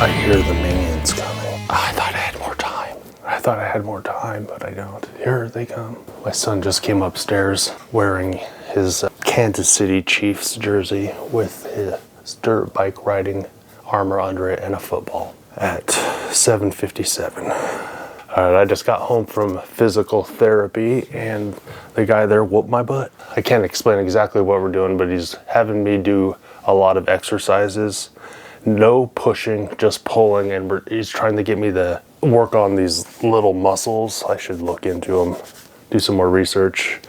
I hear the minions coming. I thought I had more time. But I don't. Here they come. My son just came upstairs wearing his Kansas City Chiefs jersey with his dirt bike riding armor under it and a football at 7:57. All right, I just got home from physical therapy and the guy there whooped my butt. I can't explain exactly what we're doing, but he's having me do a lot of exercises. No pushing, just pulling, and he's trying to get me to work on these little muscles. I should look into them, do some more research.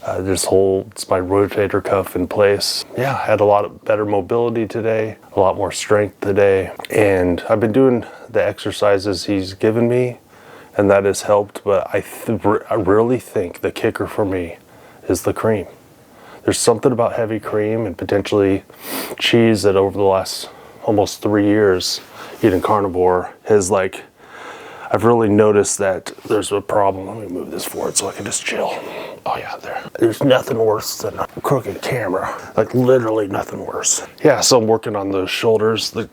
Just holds my rotator cuff in place. Yeah, I had a lot of better mobility today, a lot more strength today, and I've been doing the exercises he's given me, and that has helped, but I really think the kicker for me is the cream. There's something about heavy cream and potentially cheese that over the last almost 3 years eating carnivore has I've really noticed that there's a problem. Let me move this forward so I can just chill. Oh yeah, there. There's nothing worse than a crooked camera. Literally nothing worse. Yeah, so I'm working on those shoulders that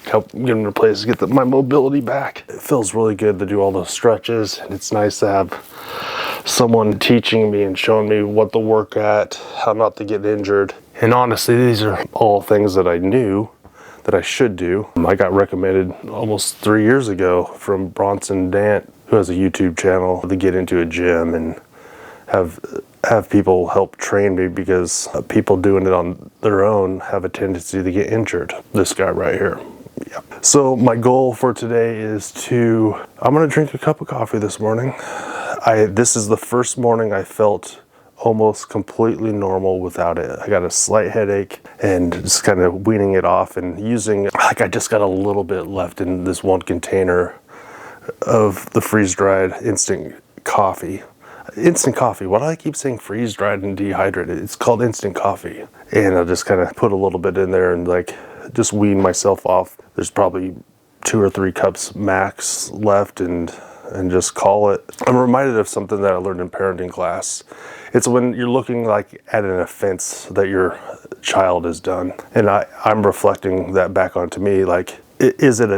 help get them to place to get my mobility back. It feels really good to do all those stretches, and it's nice to have someone teaching me and showing me what to work at, how not to get injured. And honestly, these are all things that I knew that I should do. I got recommended almost 3 years ago from Bronson Dant, who has a YouTube channel, to get into a gym and have people help train me, because people doing it on their own have a tendency to get injured. This guy right here. Yeah. So my goal for today is I'm gonna drink a cup of coffee this morning. This is the first morning I felt almost completely normal without it. I got a slight headache and just kind of weaning it off and using, I just got a little bit left in this one container of the freeze-dried instant coffee. Instant coffee, why do I keep saying freeze-dried and dehydrated? It's called instant coffee. And I just kind of put a little bit in there and just wean myself off. There's probably 2 or 3 cups max left, and just call it. I'm reminded of something that I learned in parenting class. It's when you're looking at an offense that your child has done, and I'm reflecting that back onto me. Is it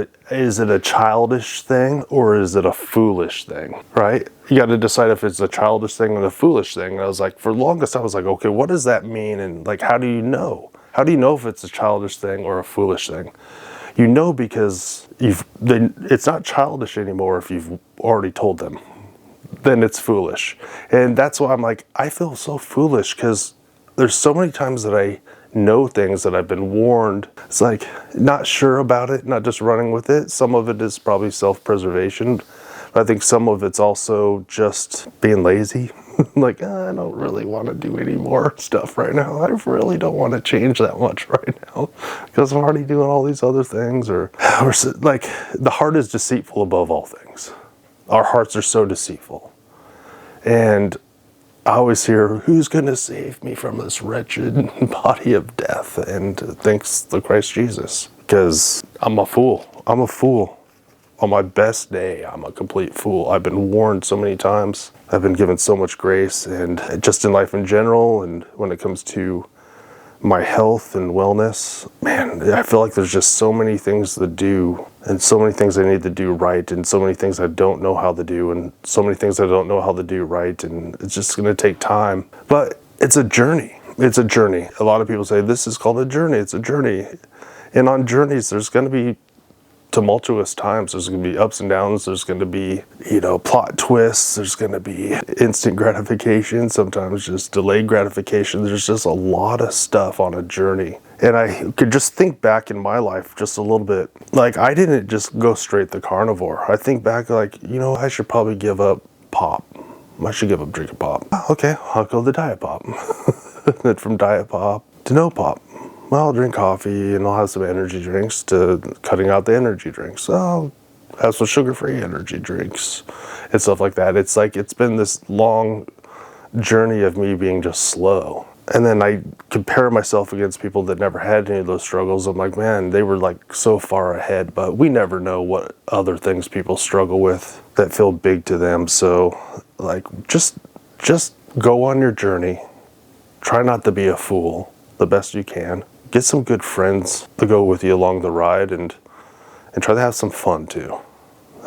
a childish thing or is it a foolish thing, right? You got to decide if it's a childish thing or a foolish thing. And I was for the longest I was okay, what does that mean? And how do you know? How do you know if it's a childish thing or a foolish thing? You know, because it's not childish anymore if you've already told them. Then it's foolish. And that's why I'm I feel so foolish, because there's so many times that I know things that I've been warned. It's not sure about it, not just running with it. Some of it is probably self-preservation. But I think some of it's also just being lazy. I don't really want to do any more stuff right now. I really don't want to change that much right now, because I'm already doing all these other things. Or the heart is deceitful above all things. Our hearts are so deceitful. And I always hear, who's going to save me from this wretched body of death? And thanks to Christ Jesus, because I'm a fool. I'm a fool. On my best day, I'm a complete fool. I've been warned so many times. I've been given so much grace, and just in life in general, and when it comes to my health and wellness, man, I feel there's just so many things to do, and so many things I need to do right, and so many things I don't know how to do, and so many things I don't know how to do right, and it's just going to take time. But it's a journey. It's a journey. A lot of people say this is called a journey. It's a journey. And on journeys, there's going to be tumultuous times. There's going to be ups and downs. There's going to be, plot twists. There's going to be instant gratification, sometimes just delayed gratification. There's just a lot of stuff on a journey. And I could just think back in my life just a little bit. I didn't just go straight to carnivore. I think back I should probably give up pop. I should give up drinking pop. Okay, I'll go to diet pop. Then from diet pop to no pop. Well, I'll drink coffee and I'll have some energy drinks, to cutting out the energy drinks. So I'll have some sugar-free energy drinks and stuff like that. It's been this long journey of me being just slow. And then I compare myself against people that never had any of those struggles. I'm man, they were so far ahead, but we never know what other things people struggle with that feel big to them. So just go on your journey. Try not to be a fool the best you can. Get some good friends to go with you along the ride, and and try to have some fun too.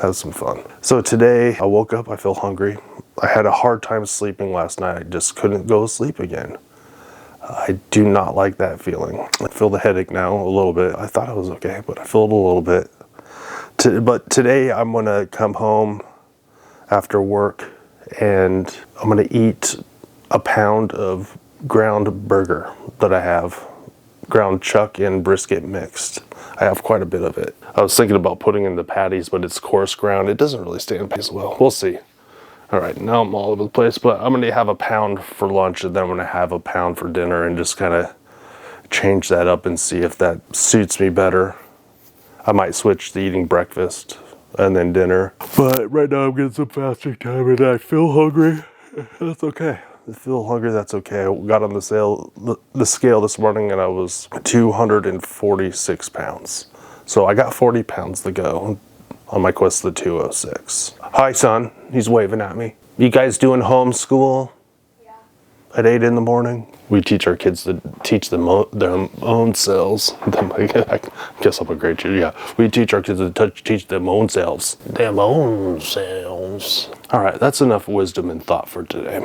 Have some fun. So today I woke up, I feel hungry. I had a hard time sleeping last night. I just couldn't go to sleep again. I do not like that feeling. I feel the headache now a little bit. I thought I was okay, but I feel it a little bit. But today I'm gonna come home after work and I'm gonna eat a pound of ground burger that I have. Ground chuck and brisket mixed. I have quite a bit of it. I was thinking about putting in the patties, but it's coarse ground. It doesn't really stand as well. We'll see. All right, now I'm all over the place, but I'm gonna have a pound for lunch and then I'm gonna have a pound for dinner and just kind of change that up and see if that suits me better. I might switch to eating breakfast and then dinner. But right now I'm getting some fasting time and I feel hungry. That's okay. I feel hungry, that's okay. I got on the scale this morning and I was 246 pounds. So I got 40 pounds to go on my quest to 206. Hi son, he's waving at me. You guys doing homeschool? Yeah. At 8 in the morning? We teach our kids to teach them their own selves. I guess I'm a great teacher, yeah. We teach our kids to teach them own selves. Them own selves. All right, that's enough wisdom and thought for today.